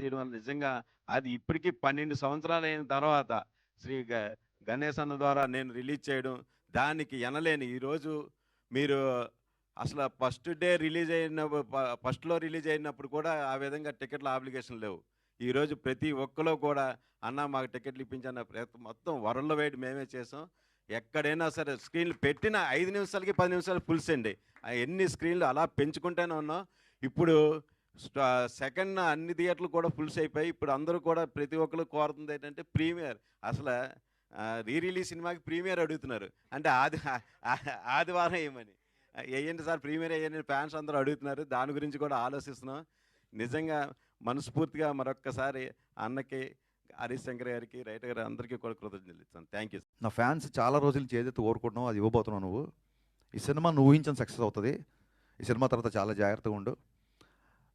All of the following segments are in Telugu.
చేయడం వల్ల నిజంగా అది ఇప్పటికి 12 సంవత్సరాలైన తర్వాత శ్రీ గణేష్ అన్న ద్వారా నేను రిలీజ్ చేయడం, దానికి ఎనలేని ఈరోజు మీరు అసల ఫస్ట్ డే రిలీజ్ అయిన ఫస్ట్‌లో రిలీజ్ అయినప్పుడు కూడా ఆ విధంగా టికెట్ల అప్లికేషన్ లేవు. ఈరోజు ప్రతి ఒక్కళ్ళు కూడా అన్న మాకు టికెట్లు ఇప్పించన్న మొత్తం వరల్డ్ వైడ్ మేమే చేసాం. ఎక్కడైనా సరే స్క్రీన్‌లు పెట్టిన 5 నిమిషాలకి, 10 నిమిషాలకి ఫుల్స్ అండి. ఎన్ని స్క్రీన్‌లు అలా పెంచుకుంటూనే ఉన్నాం. ఇప్పుడు సెకండ్ అన్ని థియేటర్లు కూడా ఫుల్స్ అయిపోయాయి. ఇప్పుడు అందరూ కూడా ప్రతి ఒక్కళ్ళు కోరుతుంది ఏంటంటే ప్రీమియర్. అసల రీ రిలీజ్ సినిమాకి ప్రీమియర్ అడుగుతున్నారు. అంటే ఆదివారం ఏయమని. ఎయ్యండి సార్ ప్రీమియర్ ఎయ్యండి ఫ్యాన్స్ అందరూ అడుగుతున్నారు. దాని గురించి కూడా ఆలోచిస్తున్నాం. నిజంగా మనస్ఫూర్తిగా మరొక్కసారి అన్నకి, హరీష్ శంకర్ గారికి, రైటర్ గారు అందరికీ కూడా కృతజ్ఞతలు ఇస్తాను. Thank you. నా ఫ్యాన్స్ చాలా రోజుల నుంచి ఏదైతే కోరుకుంటున్నావో అది ఇవ్వబోతున్నావు నువ్వు. ఈ సినిమా నువ్వు ఊహించిన సక్సెస్ అవుతుంది. ఈ సినిమా తర్వాత చాలా జాగ్రత్తగా ఉండు.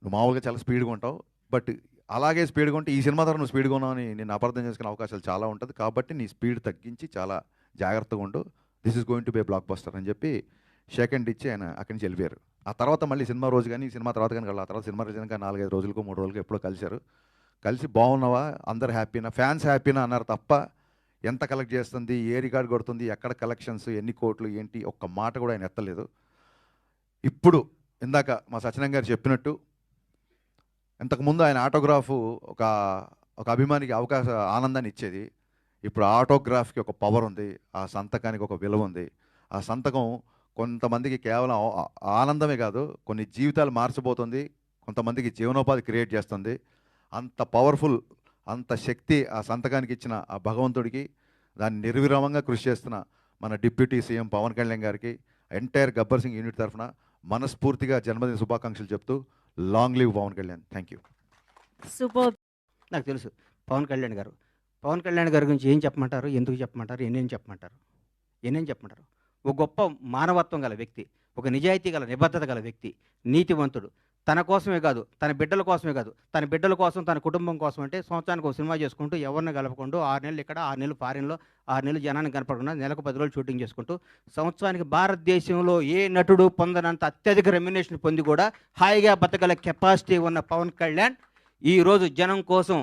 నువ్వు మామూలుగా చాలా స్పీడ్గా ఉంటావు, బట్ అలాగే స్పీడ్గా ఉంటే ఈ సినిమా ద్వారా నువ్వు స్పీడ్గా ఉన్నావని నేను అపార్థం చేసుకునే అవకాశాలు చాలా ఉంటుంది. కాబట్టి నీ స్పీడ్ తగ్గించి చాలా జాగ్రత్తగా ఉండు. This is going to be A block buster అని చెప్పి షేక్ హ్యాండ్ ఇచ్చి ఆయన అక్కడి నుంచి వెళ్ళిపోయారు. ఆ తర్వాత మళ్ళీ సినిమా రోజు కానీ సినిమా తర్వాత కానీ ఆ తర్వాత సినిమా రిలీజ్ అయినాక 4-5 రోజులకో 3 రోజులకో ఎప్పుడో కలిశారు. కలిసి బాగున్నావా, అందరు హ్యాపీనా, ఫ్యాన్స్ హ్యాపీనా అన్నారు తప్ప ఎంత కలెక్ట్ చేస్తుంది, ఏ రికార్డ్ కొడుతుంది, ఎక్కడ కలెక్షన్స్, ఎన్ని కోట్లు ఏంటి ఒక్క మాట కూడా ఆయన ఎత్తలేదు. ఇప్పుడు ఇందాక మా సత్యనారాయణ గారు చెప్పినట్టు ఇంతకుముందు ఆయన ఆటోగ్రాఫ్ ఒక ఒక అభిమానికి ఆనందాన్ని ఇచ్చేది. ఇప్పుడు ఆటోగ్రాఫ్కి ఒక పవర్ ఉంది, ఆ సంతకానికి ఒక విలువ ఉంది. ఆ సంతకం కొంతమందికి కేవలం ఆనందమే కాదు, కొన్ని జీవితాలు మార్చబోతుంది, కొంతమందికి జీవనోపాధి క్రియేట్ చేస్తుంది. అంత పవర్ఫుల్, అంత శక్తి ఆ సంతకానికి ఇచ్చిన ఆ భగవంతుడికి, దాన్ని నిర్విరామంగా కృషి చేస్తున్న మన డిప్యూటీ సీఎం పవన్ కళ్యాణ్ గారికి, ఎంటైర్ గబ్బర్ సింగ్ యూనిట్ తరఫున మనస్ఫూర్తిగా జన్మదిన శుభాకాంక్షలు చెప్తూ long live Pawan Kalyan. Thank you. Super. నాకు తెలుసు పవన్ కళ్యాణ్ గారు. పవన్ కళ్యాణ్ గారి గురించి ఏం చెప్పమంటారు, ఎందుకు చెప్పమంటారు, ఎన్నేం చెప్పమంటారు. ఒక గొప్ప మానవత్వం గల వ్యక్తి, ఒక నిజాయితీ గల నిబద్ధత గల వ్యక్తి, నీతివంతుడు. తన కోసమే కాదు, తన బిడ్డల కోసమే కాదు, తన బిడ్డల కోసం, తన కుటుంబం కోసం అంటే సంవత్సరానికి ఒక సినిమా చేసుకుంటూ ఎవరిని కలపకుండా 6 నెలలు ఇక్కడ, 6 నెలలు ఫారిన్లో, 6 నెలలు జనానికి కనపడకుండా నెలకు 10 రోజులు షూటింగ్ చేసుకుంటూ సంవత్సరానికి భారతదేశంలో ఏ నటుడు పొందనంత అత్యధిక రెమ్యునేషన్ పొంది కూడా హాయిగా బతకగల కెపాసిటీ ఉన్న పవన్ కళ్యాణ్ ఈరోజు జనం కోసం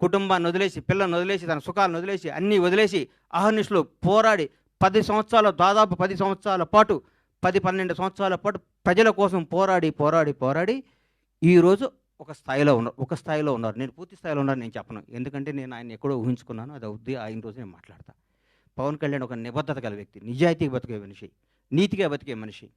కుటుంబాన్ని వదిలేసి, పిల్లల్ని వదిలేసి, తన సుఖాలను వదిలేసి, అన్నీ వదిలేసి అహర్నిశలు పోరాడి 10 సంవత్సరాలు, దాదాపు 10 సంవత్సరాల పాటు, 10-12 సంవత్సరాల పాటు ప్రజల కోసం పోరాడి ఈరోజు ఒక స్థాయిలో ఉన్నారు. నేను పూర్తి స్థాయిలో ఉన్నాను నేను చెప్పను, ఎందుకంటే నేను ఆయన ఎక్కడో ఊహించుకున్నాను. అది అవుద్ది, ఆయన రోజు నేను మాట్లాడతాను. పవన్ కళ్యాణ్ ఒక నిబద్ధత గల వ్యక్తి, నిజాయితీగా బతికే మనిషి, నీతిగా బతికే మనిషి.